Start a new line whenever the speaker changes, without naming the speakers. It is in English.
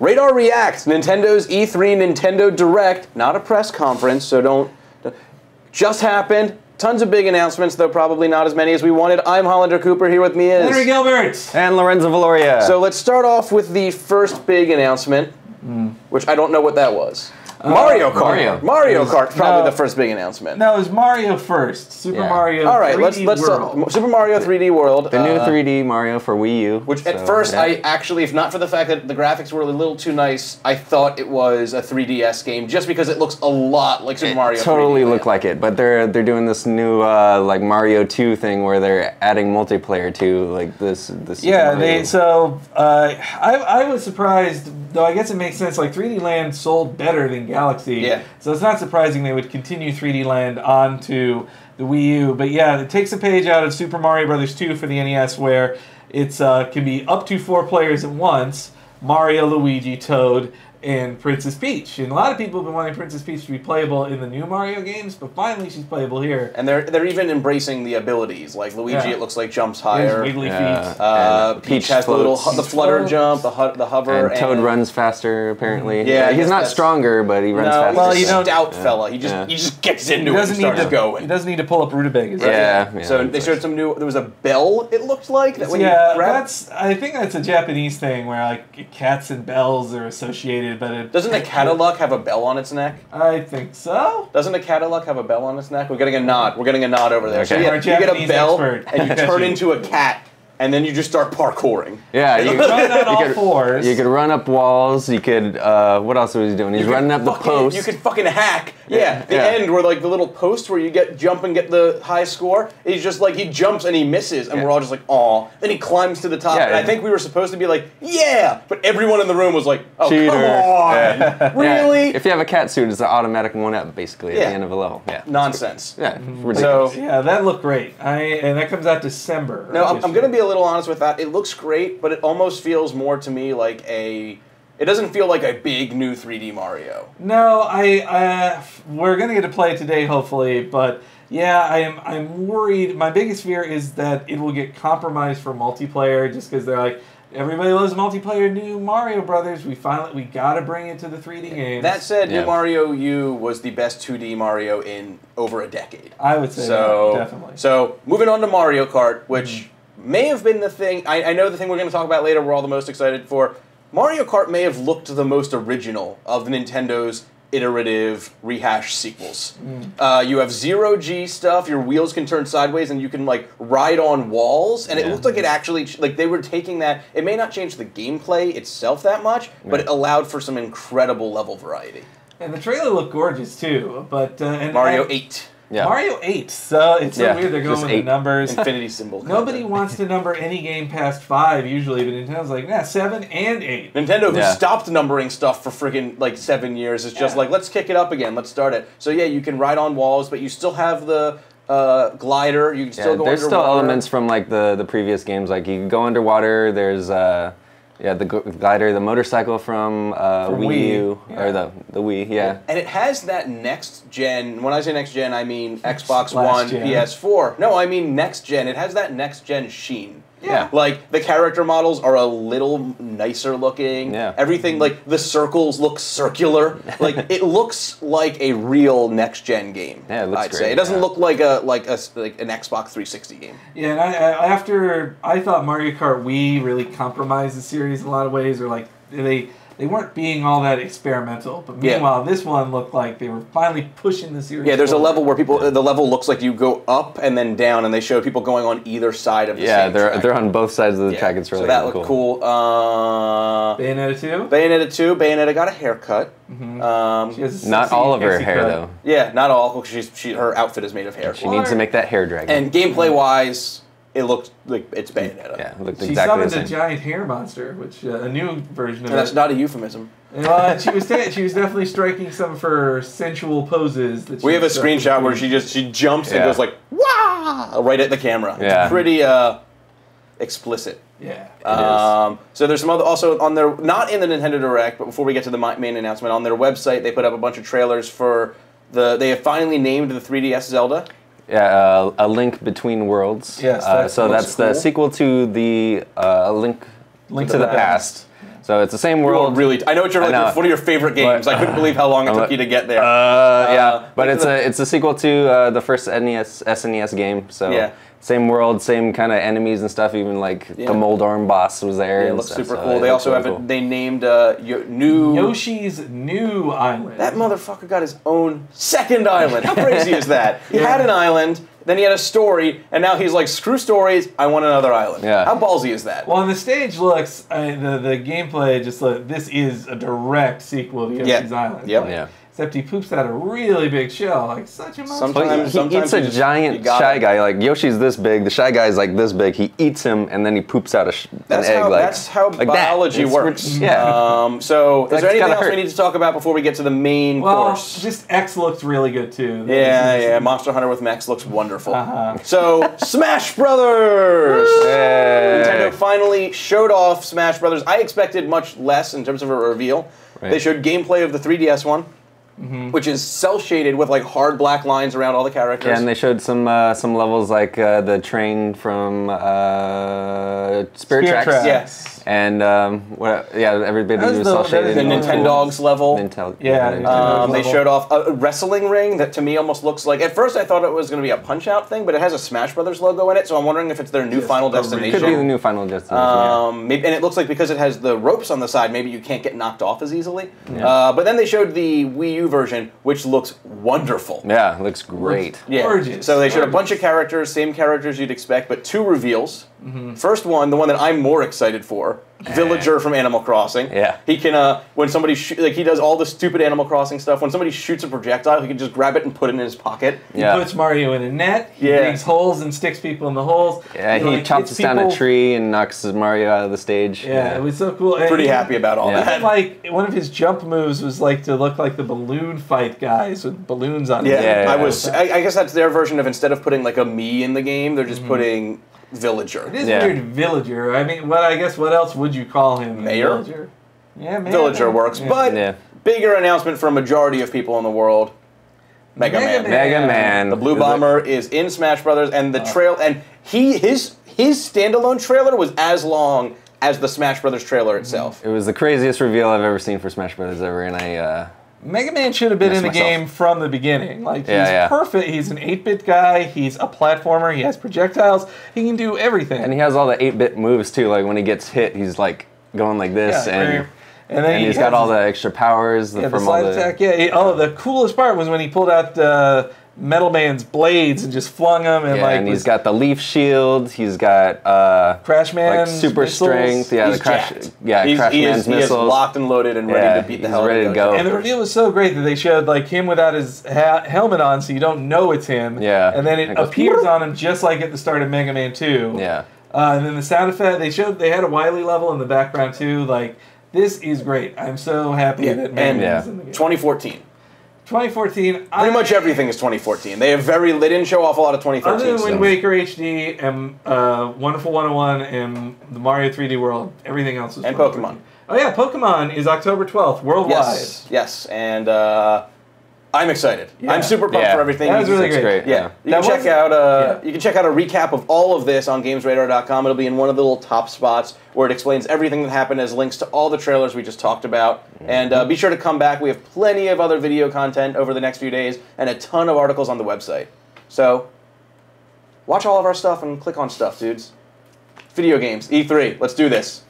Radar Reacts, Nintendo's E3 Nintendo Direct, not a press conference, so don't. Just happened. Tons of big announcements, though probably not as many as we wanted. I'm Hollander Cooper. Here with me is
Henry Gilbert
and Lorenzo Valoria.
So let's start off with the first big announcement, which I don't know what that was. Mario Kart. Mario Kart's probably the first big announcement.
No, it was Mario first. Super Mario 3D
All right, let's
World.
Super Mario 3D World.
The new 3D Mario for Wii U.
Which at first I actually, if not for the fact that the graphics were a little too nice, I thought it was a 3DS game just because it looks a lot like Super Mario 3D.
Totally look like it, but they're doing this new like Mario 2 thing where they're adding multiplayer to like this.
Yeah, I was surprised, though I guess it makes sense. Like 3D Land sold better than Galaxy.
Yeah.
So it's not surprising they would continue 3D Land onto the Wii U. But yeah, it takes a page out of Super Mario Bros. 2 for the NES where it's can be up to 4 players at once. Mario, Luigi, Toad, and Princess Peach. And a lot of people have been wanting Princess Peach to be playable in the new Mario games, but finally she's playable here.
And they're even embracing the abilities. Like Luigi, it looks like jumps higher.
Wiggly feet.
Peach has the flutter jump, the hover.
And Toad runs faster, apparently.
Yeah,
he's not stronger, but he runs faster.
Well, he's a stout fella. He just gets into it and starts going.
He doesn't need to pull up rutabagas.
Yeah.
So they showed some new. There was a bell. It looked like that when you grab.
I think that's a Japanese thing where like cats and bells are associated, but it
doesn't a Cadillac have a bell on its neck?
I think so.
Doesn't a Cadillac have a bell on its neck? We're getting a nod. We're getting a nod over there.
Okay.
So you get a bell and you turn into a cat. And then you just start parkouring.
Yeah,
you run on all fours.
You could run up walls. You could. What else was he doing? He's running up the post.
You could fucking hack. Yeah, the end where like the little post where you jump and get the high score. He's just like he jumps and he misses, and we're all just like, aw. Then he climbs to the top, and I think we were supposed to be like, yeah, but everyone in the room was like, oh
Cheater.
Come on, really?
If you have a cat suit, it's an automatic 1-up basically at the end of a level. Yeah,
nonsense.
Yeah, ridiculous.
So yeah, that looked great. And that comes out December.
No, I'm gonna be a little honest with that. It looks great, but it almost feels more to me like it doesn't feel like a big new 3D Mario.
No, we're gonna get to play it today, hopefully, but yeah, I'm worried. My biggest fear is that it will get compromised for multiplayer, just because they're like, everybody loves multiplayer new Mario Brothers. We gotta bring it to the 3D games.
That said, New Mario U was the best 2D Mario in over a decade.
I would say that, definitely.
So moving on to Mario Kart, which may have been the thing. I know the thing we're going to talk about later. We're all the most excited for. Mario Kart may have looked the most original of the Nintendo's iterative rehash sequels. You have zero-G stuff. Your wheels can turn sideways, and you can like ride on walls. And it looked like it actually like they were taking that. It may not change the gameplay itself that much, but it allowed for some incredible level variety.
And the trailer looked gorgeous too. But
Mario 8.
Yeah. Mario 8, so it's so weird they're going with the numbers.
Infinity symbol.
Nobody wants to number any game past 5 usually, but Nintendo's like, 7 and 8.
Nintendo, who stopped numbering stuff for friggin' like 7 years, is just like, let's kick it up again, let's start it. So yeah, you can ride on walls, but you still have the glider, you can still go underwater.
There's still elements from like the previous games, like you can go underwater, there's the glider, the motorcycle from Wii U, or the Wii,
And it has that next gen, when I say next gen, I mean Xbox One, PS4. No, I mean next gen. It has that next gen sheen.
Yeah.
Like, the character models are a little nicer looking. Yeah. Everything, like, the circles look circular. Like, it looks like a real next-gen game,
yeah, it looks
I'd
great,
say. It doesn't look like an Xbox 360 game.
Yeah, and I thought Mario Kart Wii really compromised the series in a lot of ways, or, like, they weren't being all that experimental, but meanwhile, this one looked like they were finally pushing the series.
Yeah, there's a level where the level looks like you go up and then down, and they show people going on either side of the same track.
they're on both sides of the track. It's really
so that looked cool.
Bayonetta 2?
Bayonetta 2. Bayonetta got a haircut.
Not all of her hair, though.
Yeah, not all, because her outfit is made of hair.
She needs to make that hair dragon.
And gameplay-wise, it looked like it's Bayonetta.
Yeah, it looked
she
exactly the
summoned
same.
a giant hair monster, which a new version of
and that's not a euphemism.
Well, she was definitely striking some of her sensual poses. That
we have a screenshot where she jumps and goes like "Wah!" right at the camera. Yeah. It's pretty explicit.
Yeah.
So there's some other also on their not in the Nintendo Direct, but before we get to the main announcement on their website, they put up a bunch of trailers for they have finally named the 3DS Zelda.
Yeah, A Link Between Worlds.
Yes,
so that's cool. The sequel to the Link to the Past. So it's the same
You
world.
really, I know what you're like. One of your favorite games. I couldn't believe how long it took you to get there.
Yeah, but it's a sequel to the first SNES game. So
Yeah.
same world, same kind of enemies and stuff. Even like the Moldorm boss was there.
Yeah, it
and
looks
stuff,
super
so
cool. They also have
really
they named new
Yoshi's New Island.
That motherfucker got his own second island. How crazy is that? He had an island, then he had a story, and now he's like, screw stories, I want another island.
Yeah.
How ballsy is that?
Well, and the stage looks, the gameplay just this is a direct sequel to Yoshi's Island.
Yep.
Like,
Yeah.
Except he poops out a really big shell, like such a monster.
Sometimes
he eats a giant Shy Guy. Like Yoshi's this big, the Shy Guy's like this big. He eats him, and then he poops out an egg.
That's how
like
biology
that.
works.
Yeah.
So, is there anything else
hurt.
we need to talk about before we get to the main course?
Just X looks really good too.
Yeah, Monster Hunter with mechs looks wonderful.
Uh-huh.
So, Smash Brothers!
Yay.
Nintendo finally showed off Smash Brothers. I expected much less in terms of a reveal.
Right.
They showed gameplay of the 3DS one, which is cel-shaded with like hard black lines around all the characters.
Yeah, and they showed some levels like the train from Spirit Tracks.
Yes.
And everybody was cel
that
shaded.
is
The Nintendogs level. They showed off a wrestling ring that to me almost looks like. At first, I thought it was going to be a Punch-Out thing, but it has a Smash Brothers logo in it, so I'm wondering if it's their new Final Destination.
Could be the new Final Destination.
Maybe, and it looks like because it has the ropes on the side, maybe you can't get knocked off as easily. But then they showed the Wii U version, which looks wonderful.
Yeah, it looks great.
Gorgeous.
So they showed a bunch of characters, same characters you'd expect, but 2 reveals. First one, the one that I'm more excited for, Villager from Animal Crossing.
Yeah.
He can, when somebody, he does all the stupid Animal Crossing stuff. When somebody shoots a projectile, he can just grab it and put it in his pocket.
He puts Mario in a net, he digs holes and sticks people in the holes.
Yeah, he chops down a tree and knocks Mario out of the stage.
Yeah, it was so cool.
Pretty happy about all that.
Like, one of his jump moves was like to look like the balloon fight guys with balloons on it.
I guess that's their version of instead of putting like a Mii in the game, they're just putting Villager.
It is weird, Villager. I mean, what else would you call him?
Mayor?
Villager. Yeah, Mayor.
Villager works, but bigger announcement for a majority of people in the world. Mega Man.
Mega Man.
The Blue Bomber is in Smash Brothers, and the trail and his standalone trailer was as long as the Smash Brothers trailer itself.
It was the craziest reveal I've ever seen for Smash Brothers ever, and I.
Mega Man should have been in the game from the beginning. Like, he's perfect. He's an 8-bit guy. He's a platformer. He has projectiles. He can do everything.
And he has all the 8-bit moves, too. Like, when he gets hit, he's, like, going like this. And then he's got all the extra powers from
the slide attack. The coolest part was when he pulled out Metal Man's blades and just flung them. And,
he's got the leaf shield. He's got
Crash Man's
super
missiles.
Strength. Yeah,
he's
Crash
Man's
missiles.
He is locked and loaded and ready to beat the hell out of
ready to go.
And the reveal was so great that they showed like him without his helmet on, so you don't know it's him.
Yeah.
And then it appears on him just like at the start of Mega Man 2.
Yeah.
And then the sound effect they had a Wily level in the background too. Like, this is great. I'm so happy that Mega Man's in the game.
2014.
2014.
Pretty much everything is 2014. They didn't show off a lot of 2013
Other than
stuff.
Wind Waker HD and Wonderful 101 and the Mario 3D World, everything else was.
And Pokemon.
Oh yeah, Pokemon is October 12th worldwide.
Yes, and I'm excited. I'm super pumped for everything.
That was really great.
Yeah, you can check out a recap of all of this on GamesRadar.com. It'll be in one of the little top spots where it explains everything that happened as links to all the trailers we just talked about. And be sure to come back. We have plenty of other video content over the next few days and a ton of articles on the website. So watch all of our stuff and click on stuff, dudes. Video games, E3. Let's do this.